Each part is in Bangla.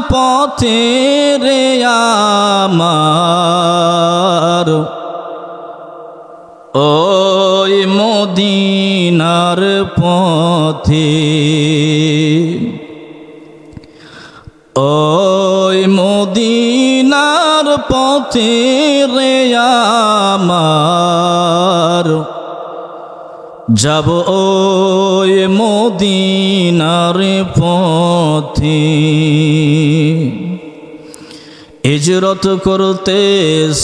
পথে রে আমার ওই মদিনার পথে ওই মদিনার পথে রে আমার যাব ওই মদিনার পথে হিজরত করতে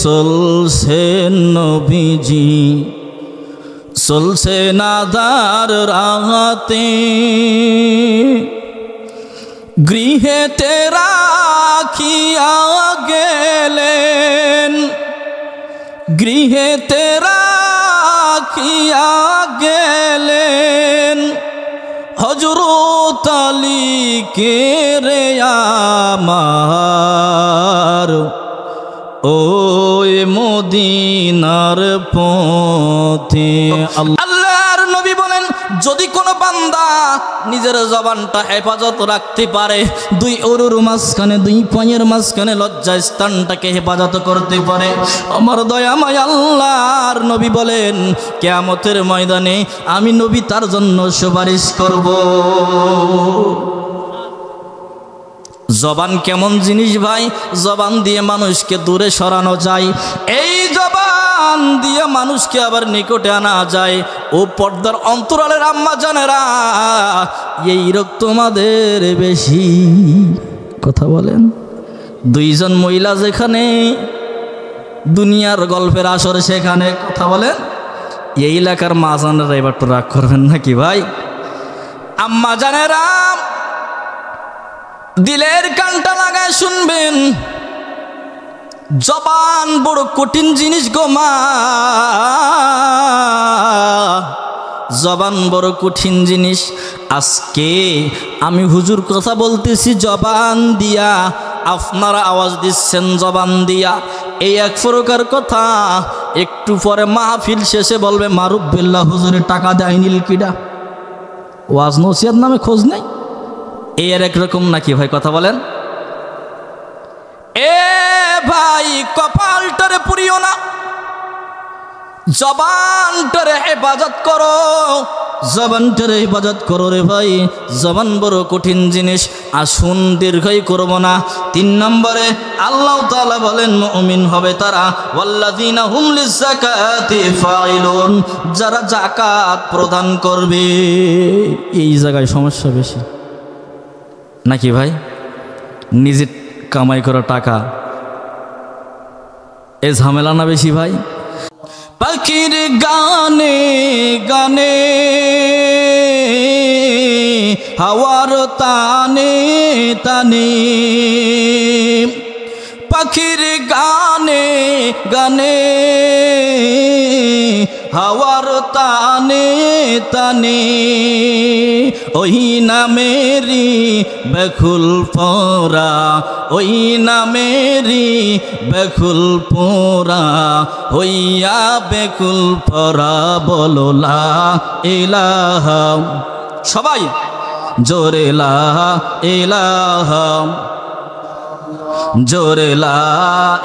চলছেন নবীজি চলছে নাদার রাতে গৃহেতে রাখিয়া গেলেন গৃহেতে রাখিয়া গেলেন হযরত আলীকে রে আমার ওই মদিনার পথে আল্লাহর নবী বলেন যদি কোনো বান্দা নিজের জবানটা হেফাজত রাখতে পারে দুই অরুর মাঝখানে দুই পায়ের মাঝখানে লজ্জা স্থানটাকে হেফাজত করতে পারে আমার দয়াময় আল্লাহর নবী বলেন কিয়ামতের ময়দানে আমি নবী তার জন্য সুপারিশ করব। জবান কেমন জিনিস ভাই জবান দিয়ে মানুষকে দূরে সরানো যায় এই জবান দিয়ে মানুষকে আবার নিকটে আনা যায় ও পর্দার অন্তরালের আম্মা জানেরা এই রোগ তোমাদের বেশি কথা বলেন দুইজন মহিলা যেখানে দুনিয়ার গল্পের আসর সেখানে কথা বলেন এই এলাকার মা জানেরা এবার তো রাগ করবেন নাকি ভাই আম্মা জানেরা দিলের কানটা লাগায় শুনবেন জবান বড় কঠিন জিনিস গো মা জবান বড় কঠিন জিনিস আজকে আমি হুজুর কথা বলতেছি জবান দিয়া আপনারা আওয়াজ দিচ্ছেন জবান দিয়া এই এক প্রকার কথা একটু পরে মাহফিল শেষে বলবে মারুফ বিল্লাহ হুজুরের টাকা দেয়নি কিডা ওয়াজ নসিহত নামে খোঁজ নাই এর একরকম নাকি ভাই কথা বলেন এ ভাই কপালটারে পুরিও না জবানটারে হেফাজত করো জবানটারে হেফাজত করো রে ভাই জবান বড় কঠিন জিনিস আসুন দীর্ঘই করব না 3 নম্বরে আল্লাহ তাআলা বলেন মুমিন হবে তারা ওয়াল্লাযিনা হুম লিযাকাতি ফাইলুন যারা যাকাত প্রদান করবে এই জায়গায় সমস্যা বেশি নাকি ভাই নিজে কামাই করা টাকা এ ঝামেলা না বেশি ভাই পাখির গানে গানে হাওয়ার তানে তানে পাখির গানে গানে হাওয়ার তানে তানে ওই নামেরি বেকুল পোরা ওই নামেরি বেকুল পোরা হইয়া বেকুল পোরা বলো লা ইলাহা সবাই জোরে লা ইলাহা জোরে লা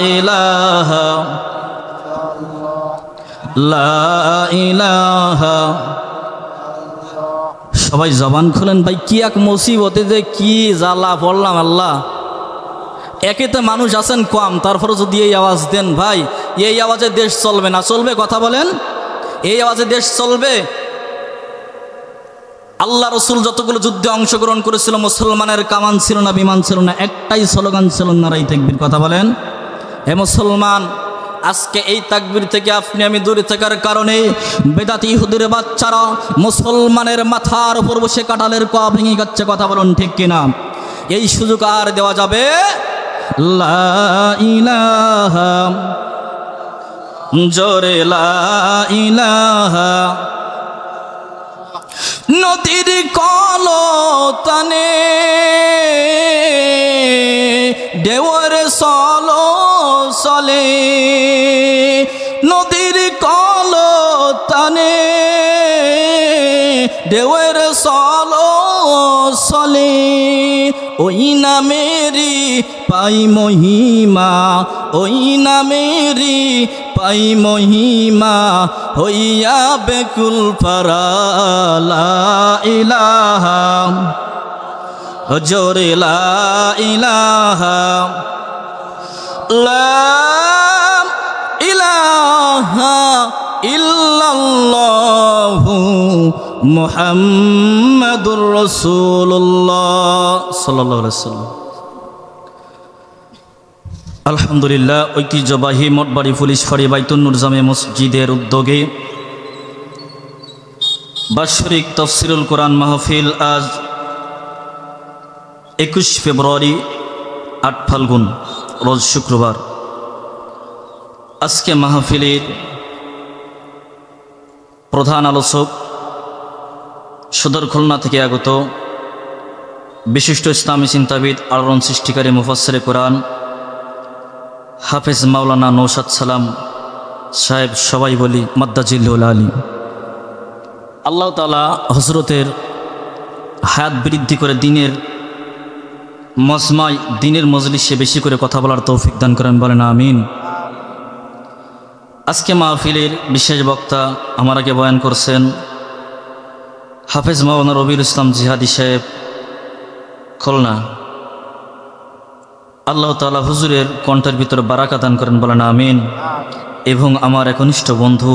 ইলাহা লা ইলাহা সবাই জবান খুলেন ভাই কি এক মুসিবতে যে কি জ্বালা পড়লাম আল্লাহ একেতে মানুষ আছেন কম তারপরে যদি এই আওয়াজ দেন ভাই এই আওয়াজে দেশ চলবে না চলবে কথা বলেন এই আওয়াজে দেশ চলবে আল্লাহ রসুল যতগুলো যুদ্ধে অংশগ্রহণ করেছিল মুসলমানের কামান ছিল না বিমান ছিল না একটাই স্লোগান ছিল নারাই তাকবীর কথা বলেন হে মুসলমান আজকে এই তাকবীর থেকে আপনি আমি দূরে থাকার কারণে বেদাতি ইহুদির বাচ্চারা মুসলমানের মাথার উপর বসে কাঁঠালের কোয়া ভেঙে যাচ্ছে কথা বলুন ঠিক কিনা এই সুযোগ আর দেওয়া যাবে লা ইলাহা জোরে লা ইলাহা নদীর কলতানে ঢেউয়ের চলো চলে নদীর কলতানে ঢেউয়ের চলো চলে ওই নামেরই পাই মহিমা, ওই নামেরই পাই মহিমা, হইয়া বেকুল পারা লা ইলাহা, জোরে লা ইলাহা, লা ইলাহা ইল্লাল্লাহু মুহাম্মাদুর রাসূলুল্লাহ সাল্লাল্লাহু আলাইহি ওয়াসাল্লাম। আলহামদুলিল্লাহ, ঐতিহ্যবাহী মঠবাড়ি পুলিশ ফাঁড়ি বাইতুন নূর জামে মসজিদের উদ্যোগে বাৎসরিক তাফসিরুল কোরআন মাহফিল আজ 21 ফেব্রুয়ারি 8 ফাল্গুন রোজ শুক্রবার। আজকে মাহফিলের প্রধান আলোচক সদর খুলনা থেকে আগত বিশিষ্ট ইসলামী চিন্তাবিদ, আলোড়ন সৃষ্টিকারী মুফাসসিরে কোরআন হাফেজ মাওলানা নৌশাদ সালাম সাহেব, সবাই বলি মাদ্দাজিল্লুল আলী। আল্লাহ তাআলা হযরতের হায়াত বৃদ্ধি করে দিনের মজমায়, দিনের মজলিসে বেশি করে কথা বলার তৌফিক দান করেন, বলেন আমিন। আজকে মাহফিলের বিশেষ বক্তা আমার আগে বয়ান করছেন হাফেজ মাওলানা রবিউল ইসলাম জিহাদি সাহেব খুলনা। আল্লাহ তাআলা হুজুরের কণ্ঠের ভিতরে বারাকা দান করেন, বলেন আমিন। এবং আমার একনিষ্ঠ বন্ধু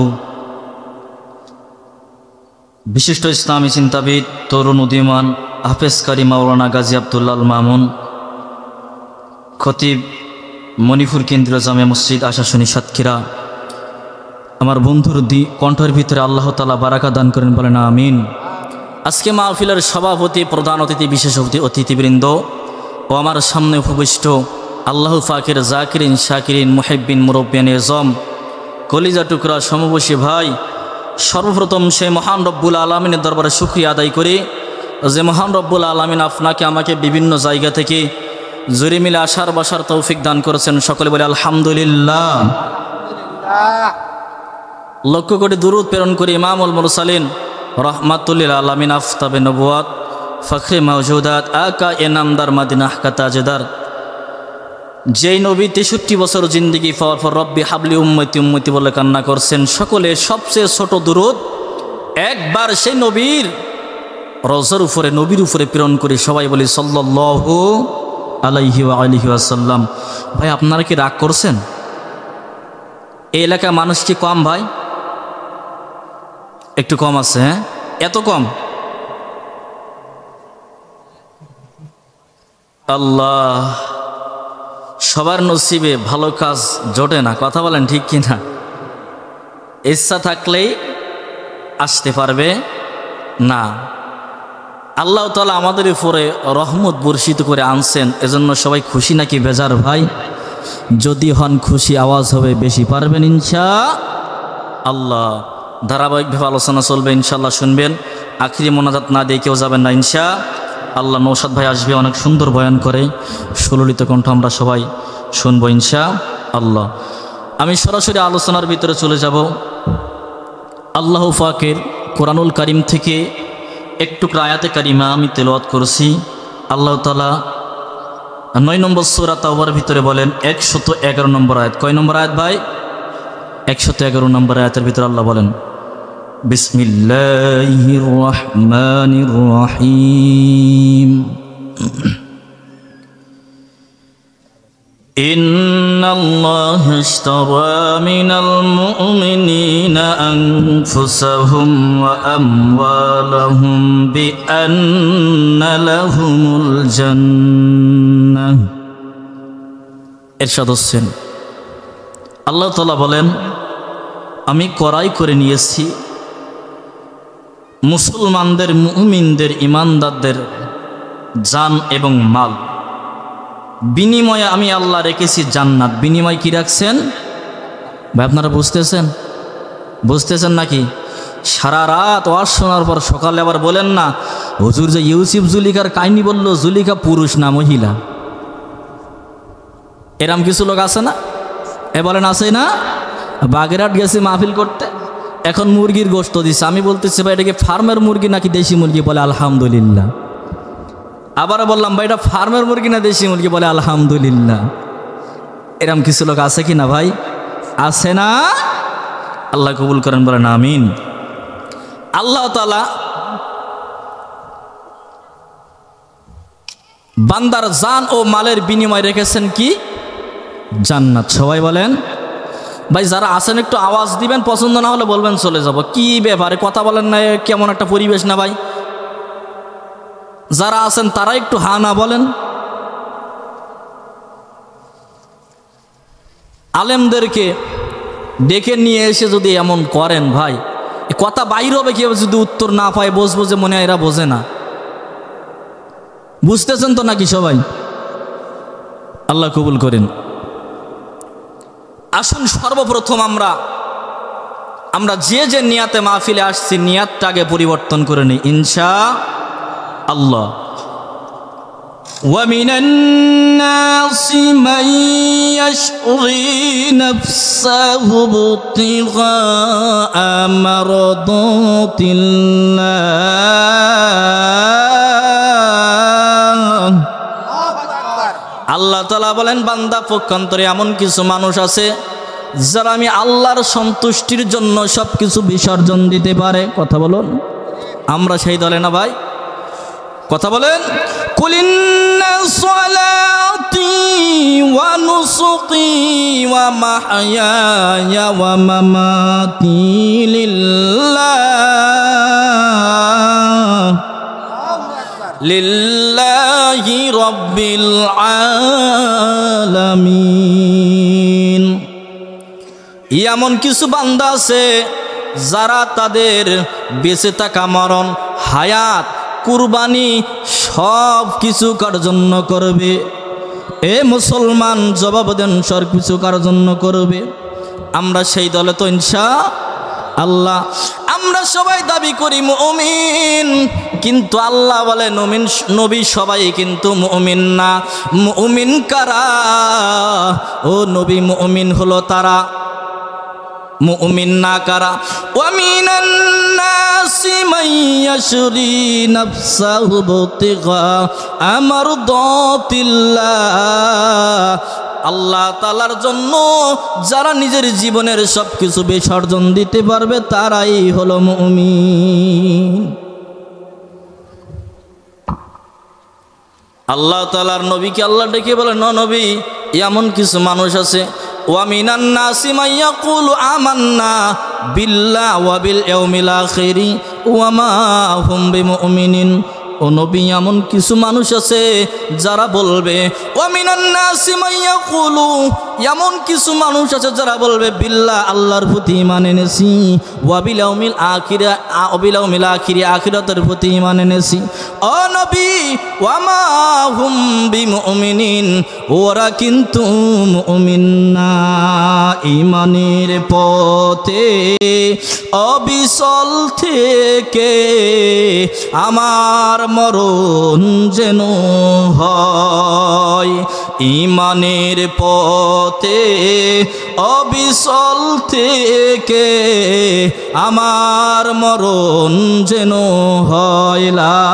বিশিষ্ট ইসলামী চিন্তাবিদ, তরুণ উদীয়মান হাফেজ কারি মাওলানা গাজী আব্দুল্লাহ আল মামুন, খতিব মণিপুর কেন্দ্রীয় জামে মসজিদ আশাশুনি সাতক্ষীরা, আমার বন্ধুর কণ্ঠের ভিতরে আল্লাহ তাআলা বারাকা দান করেন, বলেন আমিন। আজকে মাহফিলের সভাপতি, প্রধান অতিথি, বিশেষ অতিথিবৃন্দ ও আমার সামনে উপবিষ্ট আল্লাহ পাকের জাকিরিন, শাকিরিন, মুহিব্বিন, মুরব্বিয়ান এজম, কলিজা টুকরা সমবয়সী ভাই, সর্বপ্রথম সেই মহান রব্বুল আলামিনের দরবারে শুকরিয়া আদায় করি যে মহান রব্বুল আলামিন আপনাকে আমাকে বিভিন্ন জায়গা থেকে জুড়ে মিলে আসার বসার তৌফিক দান করেছেন। সকলে বলে আলহামদুলিল্লাহ। লক্ষ কোটি দুরূদ প্রেরণ করে ইমামুল মুরসালিন রহমাতুল লিল আলামিন, আফতাবে নবুয়াত, ফখরে মাওজুদাত, আকা এনামদার মাদিনাহ কা তাজদার, যেই নবী 63 বছর জিন্দেগি পাওয়ার পর রব্বি হাবলি উম্মতি উম্মতি বলে কান্না করছেন, সকলে সবচেয়ে ছোট দুরূদ একবার সেই নবীর রওজার উপরে, নবীর উপরে প্রেরণ করে সবাই বলি সাল্লাল্লাহু আলাইহি ওয়া আলিহি ওয়াসাল্লাম। ভাই আপনারা কি রাগ করছেন? এই এলাকায় মানুষ কি কম ভাই? একটু কম আছে, হ্যাঁ? এত কম? আল্লাহ, সবার নসিবে ভালো কাজ জোটে না, কথা বলেন ঠিক কিনা? ইচ্ছা থাকলেই আসতে পারবে না। আল্লাহ তাআলা আমাদের উপরে রহমত বর্ষিত করে আনছেন, এজন্য সবাই খুশি নাকি বেজার ভাই? যদি হন খুশি, আওয়াজ হবে বেশি, পারবেন ইনশাআল্লাহ। ধারাবাহিকভাবে আলোচনা চলবে ইনশাআল্লাহ, শুনবেন। আখিরি মোনাজাত না দিয়ে কেউ যাবেন না ইনশাআল্লাহ। নৌশাদ ভাই আসবে, অনেক সুন্দর বয়ান করে, সুললিত কণ্ঠ আমরা সবাই শুনবো ইনশাআল্লাহ। আমি সরাসরি আলোচনার ভিতরে চলে যাব। আল্লাহ পাকের কোরআনুল কারীম থেকে একটু আয়াতে কারিমা আমি তেলাওয়াত করেছি। আল্লাহ তাআলা 9 নম্বর সূরা তাওবার ভিতরে বলেন 111 নম্বর আয়াত। কয় নম্বর আয়াত ভাই? 111 নম্বর আয়াতের ভিতরে আল্লাহ বলেন, বিসমিল্লাহির রহমানির রহিম, ইন্নাল্লাহা ইশতারা মিনাল মুমিনিনা আনফুসাহুম ওয়া আমওয়ালাহুম বিআন্না লাহুমুল জান্নাহ। ইরশাদ হোসেন আল্লাহ তাআলা বলেন, আমি ক্রয় করে নিয়েছি মুসলমানদের, মুমিনদের, ইমানদারদের জান এবং মাল, বিনিময়ে আমি আল্লাহ রেখেছি জান্নাত। বিনিময় কি রাখছেন ভাই? আপনারা বুঝতেছেন নাকি? সারা রাত ওয়াজ শোনার পর সকালে আবার বলেন না হুজুর যে ইউসুফ জুলিকার কাহিনী বলল, জুলিকা পুরুষ না মহিলা। এরম কিছু লোক আছে না? বলেন আছে না? বাগেরহাট গেছে মাহফিল করতে, এখন মুরগির গোশত দিচ্ছে। আমি বলতেছি ভাই এটা কি ফার্মের মুরগি নাকি দেশি মুরগি? বলে আলহামদুলিল্লাহ। আবার বললাম ভাই এটা ফার্মের মুরগি না দেশি মুরগি, বলে আলহামদুলিল্লাহ। এরকম কিছু লোক আছে কি না ভাই? আছে না? আল্লাহ কবুল করেন, বলেন আমিন। আল্লাহ তাআলা বান্দার জান ও মালের বিনিময় রেখেছেন কি? জান্নাত। সবাই বলেন ভাই, যারা আছেন একটু আওয়াজ দিবেন, পছন্দ না হলে বলবেন চলে যাব। কি ব্যাপারে কথা বলেন না? কেমন একটা পরিবেশ না ভাই? যারা আছেন তারা একটু হা না বলেন। আলেমদেরকে ডেকে নিয়ে এসে যদি এমন করেন ভাই, কথা বাইর হবে কি? যদি উত্তর না পায় বসবো যে মনে হয় এরা বোঝে না। বুঝতেছেন তো নাকি সবাই? আল্লাহ কবুল করেন। আসুন সর্বপ্রথম আমরা যে নিয়াতে মাহফিলে আসছি নিয়াতটাকে পরিবর্তন করে নিই ইনশাআল্লাহ। وَمِنَ النَّاسِ مَن يَشْرِي نَفْسَهُ ابْتِغَاءَ مَرْضَاتِ اللَّهِ। আল্লাহ তাআলা বলেন, বান্দা পক্ষান্তরে এমন কিছু মানুষ আছে যারা আমি আল্লাহর সন্তুষ্টির জন্য সব কিছু বিসর্জন দিতে পারে। কথা বলুন, আমরা সেই দলে না ভাই? কথা বলেন। কুলিন্না সালাতি ওয়া নুসুকি ওয়া মাহইয়ায়া ওয়া মামাতি লিল্লাহি রাব্বিল আলামিন। এমন কিছু বান্দা আছে যারা তাদের বেঁচে থাকা, মরণ, হায়াত, কুরবানি সব কিছু কার জন্য করবে? এ মুসলমান জবাব দেন, সব কিছু কার জন্য করবে? আমরা সেই দলে তো ইনশাআল্লাহ। আমরা সবাই দাবি করি মুমিন, কিন্তু আল্লাহ বলে নবী সবাই কিন্তু মুমিন না। মুমিন কারা? ও নবী, মুমিন হলো তারা। মুমিন না কারা? ওয়া মিনান নাসি মান ইয়াশরি নাফসাহু ইবতিগা মারদাতিল্লাহ। আল্লাহ তাআলার জন্য যারা নিজের জীবনের সব কিছু বিসর্জন দিতে পারবে তারাই হলো মুমিন। আল্লাহ তাআলার নবীকে আল্লাহ ডেকে বলে, নবী এমন কিছু মানুষ আছে, ওয়া মিনান নাসি মান ইয়াকুলু আমান্না বিল্লাহি ওয়া বিল ইয়াউমিল আখিরি ওয়া মা হুম বিমুমিনিন। ও নবী, এমন কিছু মানুষ আছে যারা বলবে, ওয়া মিনান নাসি মান ইয়াকুলু, এমন কিছু মানুষ আছে যারা বলবে বিল্লাহ, আল্লাহর প্রতি ঈমান এনেছি, ওয়া বিল ইয়াউমিল আখিরি, আখিরাতের প্রতি ঈমান এনেছি। ও নবী, ওয়া মা হুম বিমুমিনিন, ওরা কিন্তু মুমিন না। ঈমানের পথে অবিচল থেকে আমার মরণ যেন হয়। ঈমানের পথে অবিচল থেকে আমার মরণ যেন হয়। লা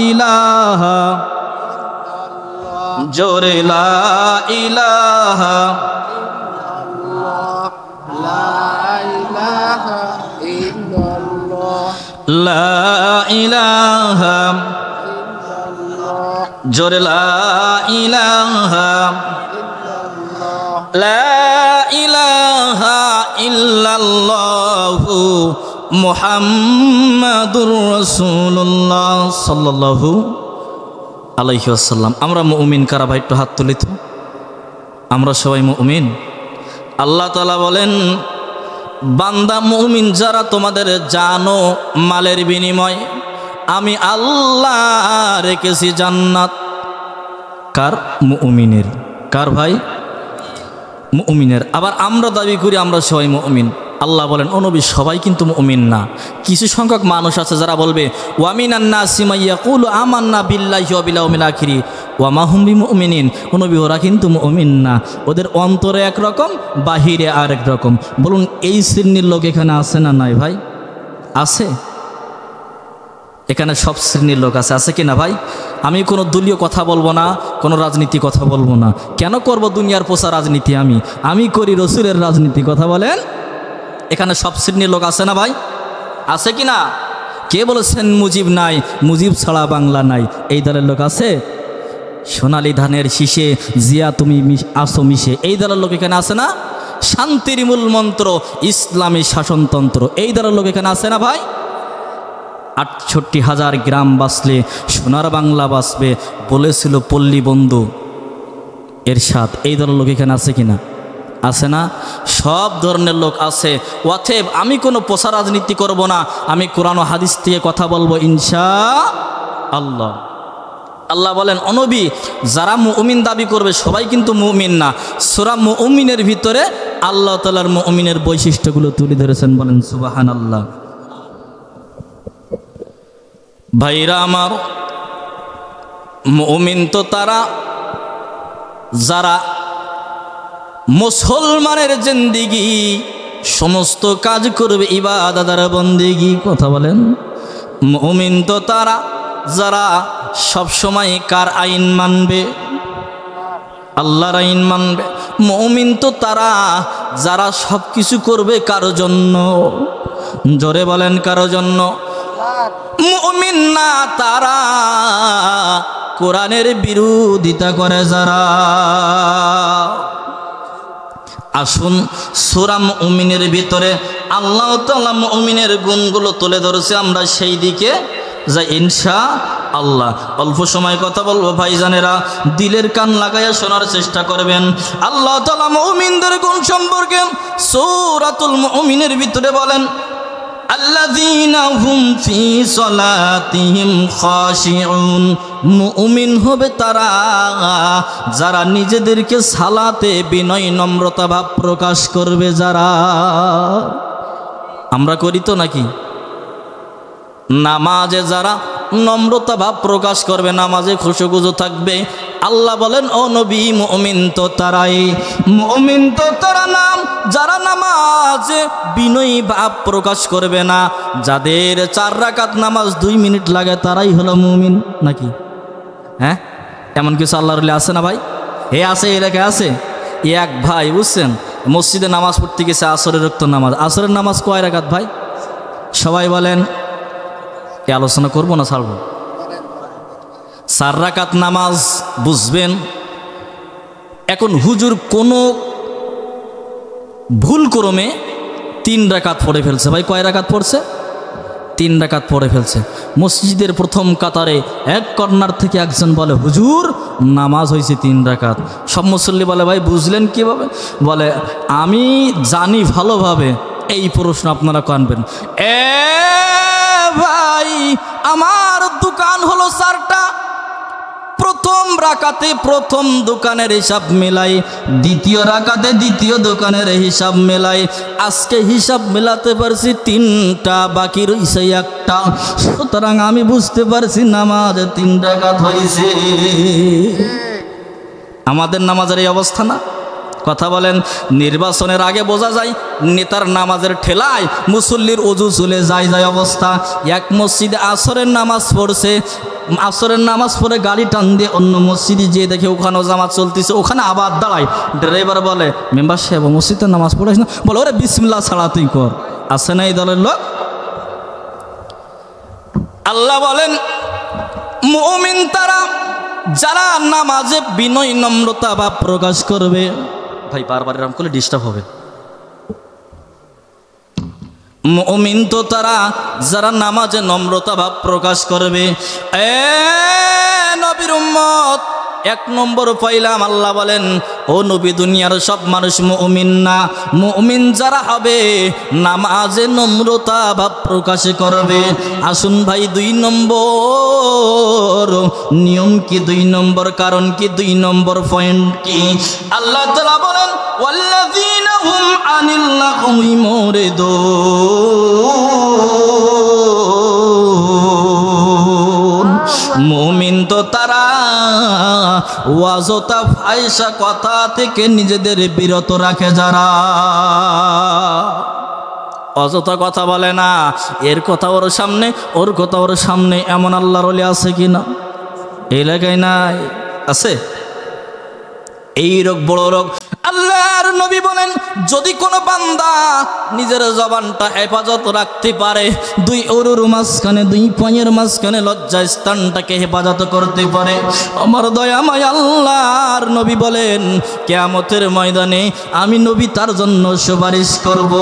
ইলাহা, জোরে লা ইলাহা, লা ইলাহা, জোরে লা ইলাহা, লা ইলাহা ইল্লাল্লাহু মুহাম্মাদুর রাসূলুল্লাহ সাল্লাল্লাহু আলাইহি ওয়াসাল্লাম। আমরা মুমিন কারা ভাই? একটু হাত তুলি তো। আমরা সবাই মুমিন। আল্লাহ তাআলা বলেন, বান্দা মুমিন যারা, তোমাদের জানো মালের বিনিময় আমি আল্লাহ রেখেছি জান্নাত। কার? মুমিনের। কার ভাই? মুমিনের। আবার আমরা দাবি করি আমরা সবাই মুমিন। আল্লাহ বলেন, ও নবী সবাই কিন্তু মুমিন না। কিছু সংখ্যক মানুষ আছে যারা বলবে, ওয়া মিনান নাসি মান ইয়াকুলু আমান্না বিল্লাহি ওয়া বিল ইয়াউমিল আখিরি ওয়া মা হুম বিমুমিনিন। ও নবী ওরা কিন্তু মুমিন না, ওদের অন্তরে একরকম, বাহিরে আরেক রকম। বলুন এই শ্রেণীর লোক এখানে আছে না নাই ভাই? আছে? এখানে সব শ্রেণীর লোক আছে, আছে কি না ভাই? আমি কোনো দলীয় কথা বলবো না, কোনো রাজনীতি কথা বলবো না। কেন করব দুনিয়ার পোষা রাজনীতি? আমি করি রসুলের রাজনীতি। কথা বলেন, এখানে সব শ্রেণীর লোক আছে না ভাই? আছে কি না? কে বলেছেন মুজিব নাই, মুজিব ছাড়া বাংলা নাই? এই দলের লোক আছে? সোনালী ধানের শীষে জিয়া তুমি আসো মিশে, এই দলের লোক এখানে আছে না? শান্তির মূল মন্ত্র ইসলামী শাসনতন্ত্র, এই দলের লোক এখানে আছে না ভাই? ৬৮,০০০ গ্রাম বাঁচলে সোনার বাংলা বাঁচবে বলেছিল পল্লী বন্ধু এরশাদ, এই দলের লোক এখানে আছে কিনা? আছে না? সব ধরনের লোক আছে। অতএব আমি কোনো পোষা রাজনীতি করব না, আমি কোরআন ও হাদিস থেকে কথা বলবো ইনশাআল্লাহ। আল্লাহ বলেন, ও নবী, যারা মুমিন দাবি করবে সবাই কিন্তু মুমিন না। সূরা মুমিনের ভিতরে আল্লাহ তাআলার মুমিনের বৈশিষ্ট্যগুলো তুলে ধরেছেন, বলেন সুবহানাল্লাহ। ভাইরা আমার, মুমিন তো তারা যারা মুসলমানের জিন্দেগি সমস্ত কাজ করবে ইবাদত আর বন্দেগি। কথা বলেন, মুমিন তো তারা যারা সব সময় কার আইন মানবে? আল্লাহর আইন মানবে। মুমিন তো তারা যারা সব কিছু করবে কারো জন্য। জোরে বলেন, কারো জন্য। মুমিন না তারা কোরআনের বিরোধিতা করে যারা। আসুন সূরা মুমিনের ভিতরে আল্লাহ তাআলা মুমিনের গুণগুলো তুলে ধরেছে, আমরা সেই দিকে যাই ইনশাআল্লাহ। অল্প সময় কথা বলবো ভাইজানেরা, দিলের কান লাগাইয়া শোনার চেষ্টা করবেন। আল্লাহ তাআলা মুমিনদের গুণ সম্পর্কে সূরাতুল মুমিনের ভিতরে বলেন, আল্লাযীনা হুম ফি সালাতিহিম খাশিউন। মুমিন হবে তারা যারা নিজেদেরকে সালাতে বিনয় নম্রতা ভাব প্রকাশ করবে। যারা আমরা করি তো নাকি? নামাজে যারা নম্রতা ভাব প্রকাশ করবে, নামাজে খুশুখুজু থাকবে। আল্লাহ বলেন, ও নবী, মুমিন তো তারাই, মুমিন তো তারা নাম যারা নামাজে বিনয়ী ভাব প্রকাশ করবে না। যাদের 4 রাকাত নামাজ 2 মিনিট লাগে তারাই হলো মুমিন। নাকি? হ্যাঁ, এমন কিছু আল্লাহর ওলি আছে না ভাই? আছে, এলাকায় আছে। এক ভাই বুঝছেন, মসজিদে নামাজ পড়তে গেছে, আসরের রক্ত নামাজ। আসরের নামাজ কয় রাকাত ভাই? সবাই বলেন। এ আলোচনা করবো না ছাড়বো? 4 রাকাত নামাজ বুঝবেন। এখন হুজুর কোনো ভুল ক্রমে 3 রাকাত পড়ে ফেলছে। ভাই কয় রাকাত পড়ছে? 3 রাকাত পড়ে ফেলছে। মসজিদের প্রথম কাতারে এক কর্নার থেকে একজন বলে, হুজুর নামাজ হয়েছে 3 রাকাত। সব মুসল্লি বলে, ভাই বুঝলেন কিভাবে? বলে, আমি জানি ভালোভাবে। এই প্রশ্ন আপনারা কানবেন। ভাই, আমার দোকান হলো 4টা। প্রথম রাকাতে প্রথম দোকানের হিসাব মেলাই, দ্বিতীয় রাকাতে দ্বিতীয় দোকানের হিসাব মেলাই। আজকে হিসাব মেলাতে পারছি 3টা, বাকি রইছে 1টা। সুতরাং আমি বুঝতে পারছি নামাজ 3 রাকাত হয়েছে। আমাদের নামাজের এই অবস্থা না? কথা বলেন। নির্বাচনের আগে বোঝা যায় নেতার নামাজের ঠেলায় মুসল্লির ওযু চলে যায় অবস্থা। এক মসজিদে আসরের নামাজ পড়ছে, আসরের নামাজ পড়ে গাড়ি টান দিয়ে অন্য মসজিদে যেয়ে দেখে ওখানেও জামাত চলতেছে। ওখানে আবার দাঁড়ায়, ড্রাইভার বলে, মেম্বার সাহেব মসজিদের নামাজ পড়াইস না? বলে, ওরে বিসমিল্লাহ ছাড়া তুই কর। আছে না এই দলের লোক? আল্লাহ বলেন, মুমিন তারা যারা নামাজে বিনয় নম্রতা ভাব প্রকাশ করবে। ভাই বারবার এরকম করলে ডিস্টার্ব হবে। মুমিন তো তারা যারা নামাজে নম্রতা ভাব প্রকাশ করবে। নবীর উম্মত, 1 নম্বর পাইলাম। আল্লাহ বলেন, ও নবী, দুনিয়ার সব মানুষ মুমিন না। মুমিন যারা হবে নামাজে নম্রতা ভাব প্রকাশ করবে। আসুন ভাই, 2 নম্বর নিয়ম কি? 2 নম্বর কারণ কি? 2 নম্বর পয়েন্ট কি? আল্লাহ তাআলা বলেন, ওয়াল্লাযীনা হুম আনিল লাগwi মুরিদুন। মুমিন তো তারা ওয়াজতা ফায়সা কথা থেকে নিজেদের বিরত রাখে যারা। অযথা কথা বলে না। এর কথা ওর সামনে, ওর কথা ওর সামনে, এমন আল্লাহর ওলি আছে কি না? এই এলাকায় নাই? আছে? এই রোগ বড় রোগ। আল্লাহর নবী বলেন, যদি কোনো বান্দা নিজের জবানটা হেফাজত রাখতে পারে, দুই অরুর মাঝখানে, দুই পায়ের মাঝখানে লজ্জা স্থানটাকে হেফাজত করতে পারে, আমার দয়াময় আল্লাহর নবী বলেন, কিয়ামতের ময়দানে আমি নবী তার জন্য সুপারিশ করব।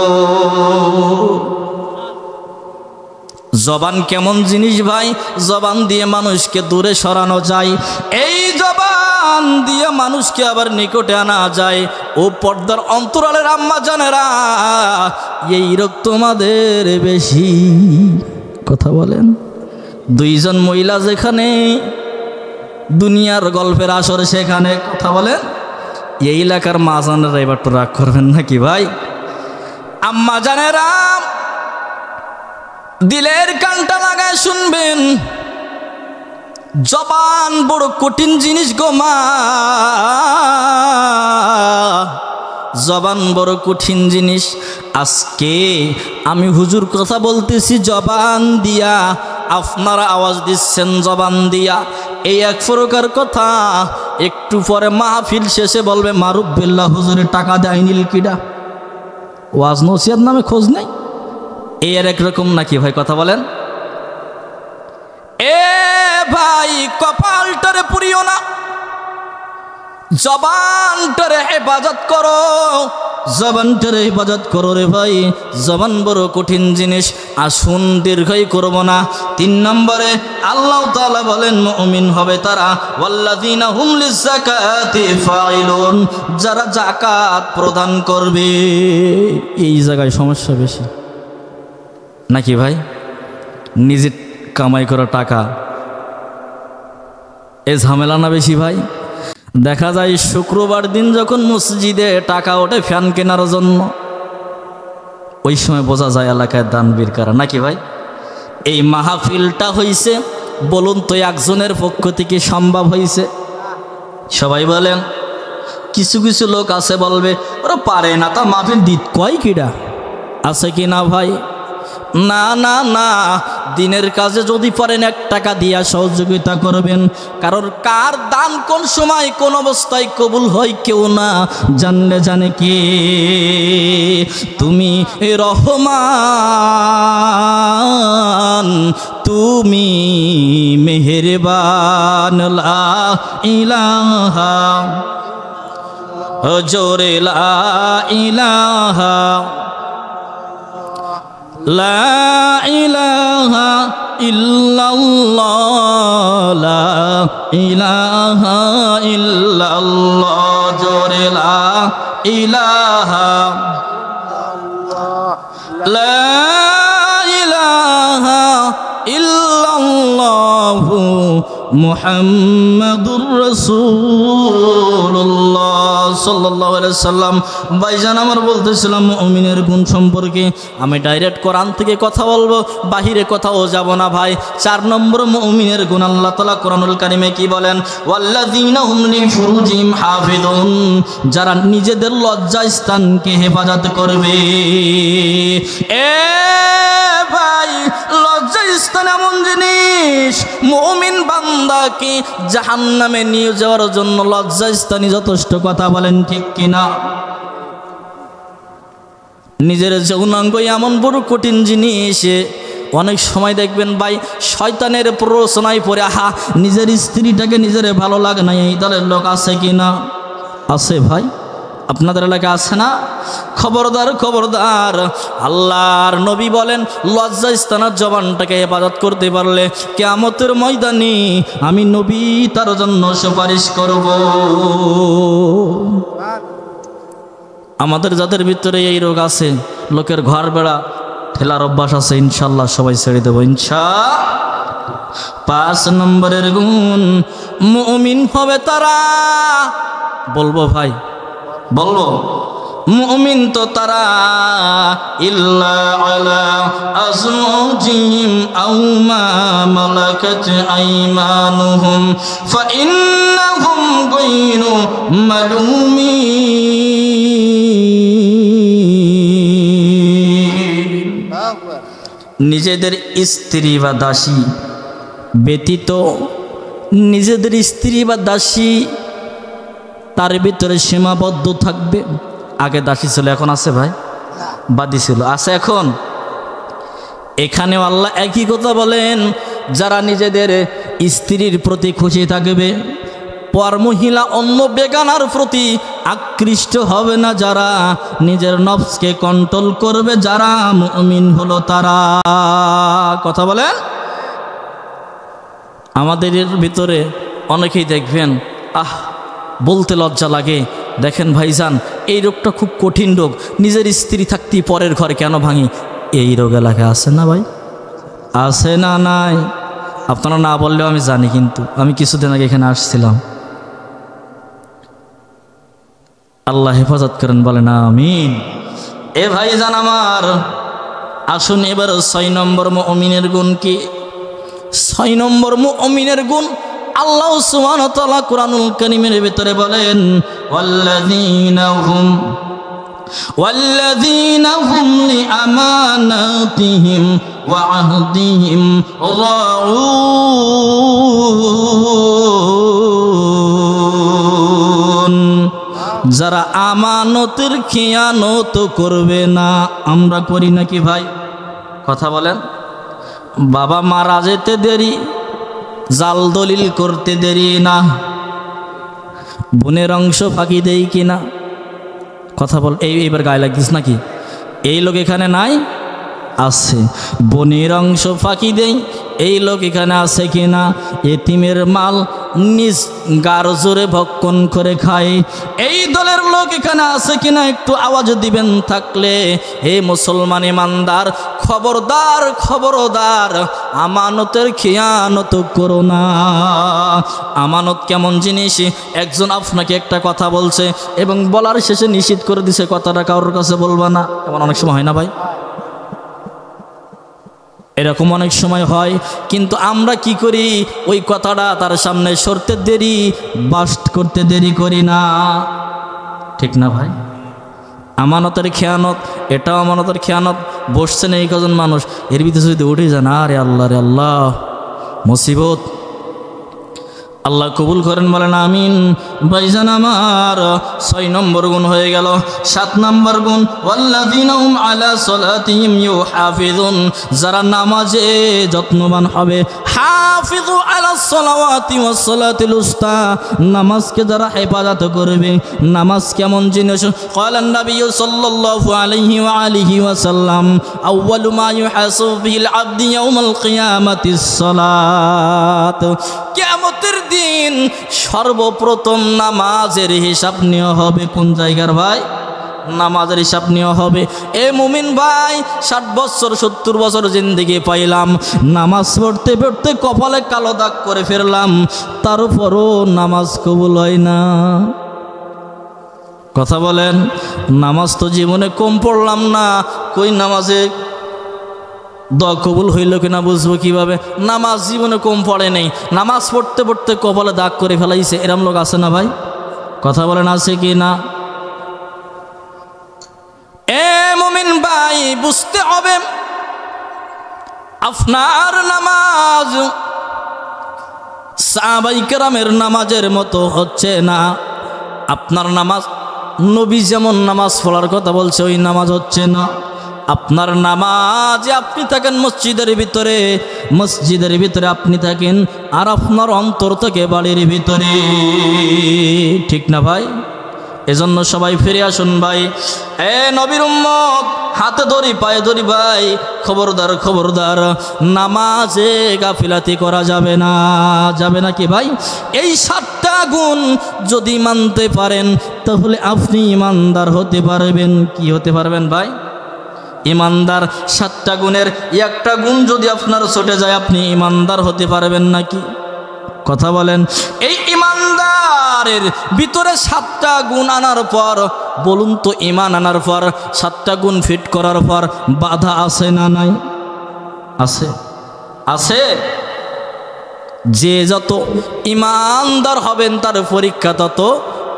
জবান কেমন জিনিস ভাই? জবান দিয়ে মানুষকে দূরে সরানো যায়, এই জবান দিয়ে মানুষকে আবার নিকটে আনা যায়। ও পর্দার অন্তরালের আম্মা জানেরা, এই রোগ তোমাদের বেশি। কথা বলেন। দুইজন মহিলা যেখানে দুনিয়ার গল্পের আসর সেখানে, কথা বলেন। এই এলাকার মা জানেরা এবার তো রাগ করবেন নাকি ভাই? আম্মা জানেরা দিলের কানটা লাগায় শুনবেন, জবান বড় কঠিন জিনিস গো মা, জবান বড় কঠিন জিনিস। আজকে আমি হুজুর কথা বলতেছি জবান দিয়া, আপনারা আওয়াজ দিচ্ছেন জবান দিয়া। এই এক প্রকার কথা, একটু পরে মাহফিল শেষে বলবে মারুফ বিল্লাহ হুজুরের টাকা দেয় নীল কিডা, ওয়াজ নসিহত নামে খোঁজ নেই। এর একরকম নাকি ভাই? কথা বলেন। এ ভাই, কপালটারে পুরিও না, জবানটারে হেফাজত করো, জবানটারে হেফাজত করো রে ভাই। জবান বড় কঠিন জিনিস। আসুন দীর্ঘই করব না। 3 নম্বরে আল্লাহ তাআলা বলেন, মুমিন হবে তারা ওয়াল্লাযীনা হুম লিযাকাতি ফাইলুন, যারা যাকাত প্রদান করবে। এই জায়গায় সমস্যা বেশি নাকি ভাই? নিজে কামাই করা টাকা, এ ঝামেলা না বেশি ভাই? দেখা যায় শুক্রবার দিন যখন মসজিদে টাকা ওঠে ফ্যান কেনার জন্য, ওই সময় বোঝা যায় এলাকায় দানবীর কারা, নাকি ভাই? এই মাহফিলটা হইছে, বলুন তো একজনের পক্ষ থেকে সম্ভব হয়েছে? সবাই বলেন। কিছু কিছু লোক আছে বলবে ওরা পারে না, তা মাহফিল দিত কয় কিডা, আছে কি না ভাই? না না না, দিনের কাজে যদি পারেন 1 টাকা দিয়া সহযোগিতা করবেন। কারণ কার দান কোন সময় কোন অবস্থায় কবুল হয় কেউ না জানলে জানে কে? তুমি রহমান, তুমি মেহেরবান, লা ইলাহা, জোরে লা ইলাহা, লা ইলাহা ইল্লাল্লাহ, লা ইলাহা ইল্লাল্লাহ, জোরে লা ইলাহা, লা ইলাহা ইল্লাল্লাহ, মুহাম্মাদুর রাসূলুল্লাহ সাল্লাল্লাহু আলাইহি সাল্লাম। ভাইজান আমার বলতেছিলাম মুমিনের গুণ সম্পর্কে, আমি ডাইরেক্ট কোরআন থেকে কথা বলবো, বাহিরে কোথাও যাব না ভাই। 4 নম্বর মুমিনের গুণ আল্লাহ তাআলা কোরআনুল কারীমে কি বলেন? ওয়াল্লাযীনা হুম লিফুরুজিহিম হাফিযুন, যারা নিজেদের লজ্জা স্থানকে হেফাজত করবে। এ ভাই, লজ্জা স্থান এমন জিনিস, মুমিন বান্দাকে জাহান্নামে নিয়ে যাওয়ার জন্য লজ্জা স্থানই যথেষ্ট। কথা বলেন ঠিক কিনা? নিজের যৌনাঙ্গ এমন বড় কঠিন জিনিস, অনেক সময় দেখবেন ভাই শয়তানের প্ররোচনায় পড়ে আহা নিজের স্ত্রীটাকে নিজের ভালো লাগে না, এই দলের লোক আছে কিনা? আছে ভাই, আপনাদের এলাকায় আছে না? খবরদার খবরদার। আল্লাহর নবী বলেন, লজ্জা স্থানের জবানটাকে হেফাজত করতে পারলে কিয়ামতের ময়দানে আমি নবী তার জন্য সুপারিশ করব। আমাদের যাদের ভিতরে এই রোগ আছে, লোকের ঘর বেড়া ঠেলার অভ্যাস আছে, ইনশাল্লাহ সবাই ছেড়ে দেবো ইনশাআল্লাহ। 5 নম্বরের গুণ, মুমিন হবে তারা, বলবো ভাই, বলবো, মুমিন তো তারা ইল্লা আলা আজওয়াজিহিম আও মা মালাকাত আইমানুহুম ফাইন্নাহুম গায়রু মালুমিন। নিজেদের স্ত্রী বা দাসী ব্যতীত নিজেদের স্ত্রী বা দাসী তার ভিতরে সীমাবদ্ধ থাকবে। আগে দাসী ছিল, এখন আছে ভাই? বাদী ছিল, আছে এখন? এখানেও আল্লাহ একই কথা বলেন, যারা নিজেদের স্ত্রীর প্রতি খুশি থাকবে, পর মহিলা অন্য বেগানার প্রতি আকৃষ্ট হবে না, যারা নিজের নফসকে কন্ট্রোল করবে, যারা মুমিন হলো তারা। কথা বলেন। আমাদের ভিতরে অনেকেই দেখবেন, বলতে লজ্জা লাগে, দেখেন ভাইজান এই রোগটা খুব কঠিন রোগ, নিজের স্ত্রী থাকতেই পরের ঘরে কেন ভাঙি? এই রোগ এলাকায় আছে না ভাই? আছে না? নাই? আপনারা না বললেও আমি জানি, কিন্তু আমি কিছুদিন আগে এখানে আসছিলাম। আল্লাহ হেফাজত করেন, বলেন আমিন। এ ভাইজান আমার, আসুন এবার 6 নম্বর মুমিনের গুণ কি? 6 নম্বর মুমিনের গুণ আল্লাহ সুবহানাহু ওয়া তাআলা কুরআনুল কারীমের ভিতরে বলেন, ওয়াল্লাযীনা হুম লিআমানাতিহিম ওয়া আহদিহিম রাউন। যারা আমানতের খেয়ানত করবে না। আমরা করি নাকি ভাই? কথা বলেন। বাবা মারা যেতে দেরি, জাল দলিল করতে দেরি না, বোনের অংশ ফাঁকি দেই কিনা? কথা বল। এইবার গায়ে লাগতিস নাকি? এই লোক এখানে নাই? আছে। বোনের অংশ ফাঁকি দেই, এই লোক এখানে আছে কিনা? এতিমের মাল নিজ গার জোরে ভক্ষণ করে খায়, এই দলের লোক এখানে আছে কিনা? একটু আওয়াজ দিবেন থাকলে। হে মুসলমান ইমানদার, খবরদার খবরদার, আমানতের খেয়ানত করো না। আমানত কেমন জিনিস? একজন আপনাকে একটা কথা বলছে এবং বলার শেষে নিষেধ করে দিছে, কথাটা কারোর কাছে বলবা না। এমন অনেক সময় হয় না ভাই? এরকম অনেক সময় হয়, কিন্তু আমরা কি করি? ওই কথাটা তার সামনে সরতে দেরি, বাস্ট করতে দেরি করি না। ঠিক না ভাই? আমানতের খেয়ানত, এটাও আমানতের খেয়ানত। বসছেন এই কজন মানুষ, এর ভিতরে যদি উঠে যান, আরে আল্লাহ রে আল্লাহ, মুসিবত। আল্লাহ কবুল করেন, বলেন আমিন। ভাইজান আমার, 6 নম্বর গুণ হয়ে গেল। 7 নম্বর গুণ, ওয়াল্লাযীনা হুম আলা সালাতিহিম ইউহাফিজুন। যারা নামাজে যত্নবান হবে। হাফিজু আলা সালাওয়াতি ওয়াস সালাতিল উস্তা। নামাজকে যারা হেফাজত করবে। নামাজ কেমন জিনিস? ক্বালান নবী সাল্লাল্লাহু আলাইহি ওয়া আলিহি ওয়াসাল্লাম, আউয়ালু মা ইউহাসাবু বিহিল আবদু ইয়াউমাল কিয়ামাতিস সালাত। কিয়ামতের দিন সর্বপ্রথম নামাজের হিসাব নেওয়া হবে। কোন জায়গার ভাই? নামাজের হিসাব নেওয়া হবে। এ মুমিন ভাই, 60 বছর 70 বছর জিন্দেগি পাইলাম, নামাজ পড়তে পড়তে কপালে কালো দাগ করে ফেললাম, তার উপরও নামাজ কবুল হয় না। কথা বলেন। নামাজ তো জীবনে কম পড়লাম না, কই নামাজে দোয়া কবুল হইল কিনা বুঝবো কিভাবে? নামাজ জীবনে কম পড়ে নেই, নামাজ পড়তে পড়তে কপালে দাগ করে ফেলাইছে। এরম লোক আছে না ভাই? কথা বলেন, আছে কি না? এ মুমিন ভাই, বুঝতে হবে আপনার নামাজ সাহাবায়ে কেরামের নামাজের মতো হচ্ছে না। আপনার নামাজ নবী যেমন নামাজ পড়ার কথা বলছে, ওই নামাজ হচ্ছে না। আপনার নামাজে আপনি থাকেন মসজিদের ভিতরে আপনি থাকেন, আর আপনার অন্তর থেকে বাড়ির ভিতরে। ঠিক না ভাই? এজন্য সবাই ফিরে আসুন ভাই। এ নবীর উম্মত, হাতে ধরি পায়ে ধরি ভাই, খবরদার খবরদার, নামাজে গাফিলাতি করা যাবে না। যাবে না কি ভাই? এই 7টা গুণ যদি মানতে পারেন, তাহলে আপনি ইমানদার হতে পারবেন। কি হতে পারবেন ভাই? ইমানদার। 7টা গুণের একটা গুণ যদি আপনার ছুটে যায়, আপনি ইমানদার হতে পারবেন নাকি? কথা বলেন। এই ইমানদারের ভিতরে 7টা গুণ আনার পর, বলুন তো, ইমান আনার পর 7টা গুণ ফিট করার পর বাধা আছে না নাই? আছে, আছে। যে যত ইমানদার হবেন তার পরীক্ষা তত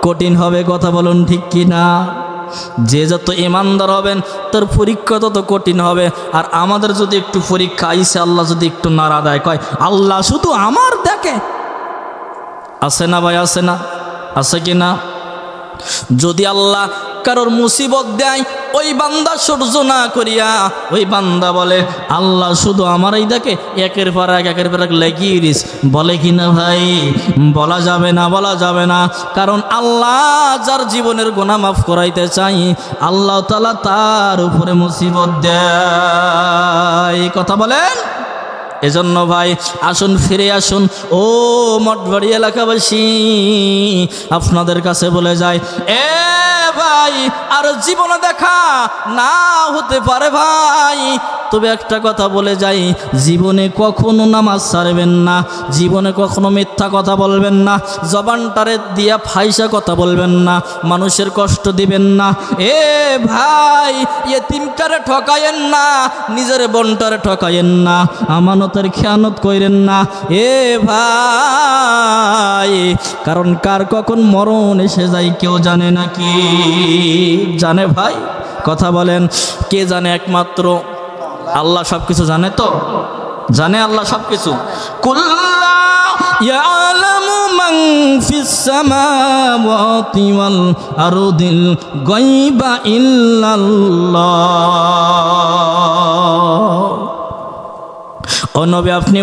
কঠিন হবে। কথা বলুন ঠিক কি না? যে যত ইমানদার হবেন তার পরীক্ষা তত কঠিন হবে। আর আমাদের যদি একটু পরীক্ষা আইসে আল্লাহ যদি একটু নাড়া দেয়, কয় আল্লাহ শুধু আমার দেখে। আছে না ভাই, আছে না? আছে কি না? যদি আল্লাহ কারোর মুসিবত দেয়, ওই বান্দা সহ্য না করিয়া ওই বান্দা বলে আল্লাহ শুধু আমারই দেখে, একের পর এক লেগিয়ে দিস। বলে কি না ভাই? বলা যাবে না, বলা যাবে না। কারণ আল্লাহ যার জীবনের গুনাহ মাফ করাইতে চাই, আল্লাহ তাআলা তার উপরে মুসিবত দেয়। কথা বলেন। এজন্য ভাই আসুন, ফিরে আসুন। ও মঠবাড়ি এলাকাবাসী, আপনাদের কাছে বলে যায়, এ ভাই আর জীবনে দেখা না হতে পারে ভাই, তবে একটা কথা বলে যাই, জীবনে কখনো নামাজ ছাড়বেন না, জীবনে কখনো মিথ্যা কথা বলবেন না, জবানটারে দিয়া ফাইসা কথা বলবেন না, মানুষের কষ্ট দিবেন না। এ ভাই ইয়েতিমটারে ঠকায়েন না, নিজের বোনটারে ঠকায়েন না, আমানতের খেয়ানত কইরেন না। এ ভাই, কারণ কার কখন মরণ এসে যায় কেউ জানে নাকি? জানে ভাই? কথা বলেন। কে জানে? একমাত্র আল্লাহ সবকিছু জানে। তো জানে আল্লাহ সবকিছু। কুল্লা ইয়ালামু মান ফিস সামাওয়াতি ওয়াল আরদিল গায়বা ইল্লাল্লাহ। ও নবী আপনি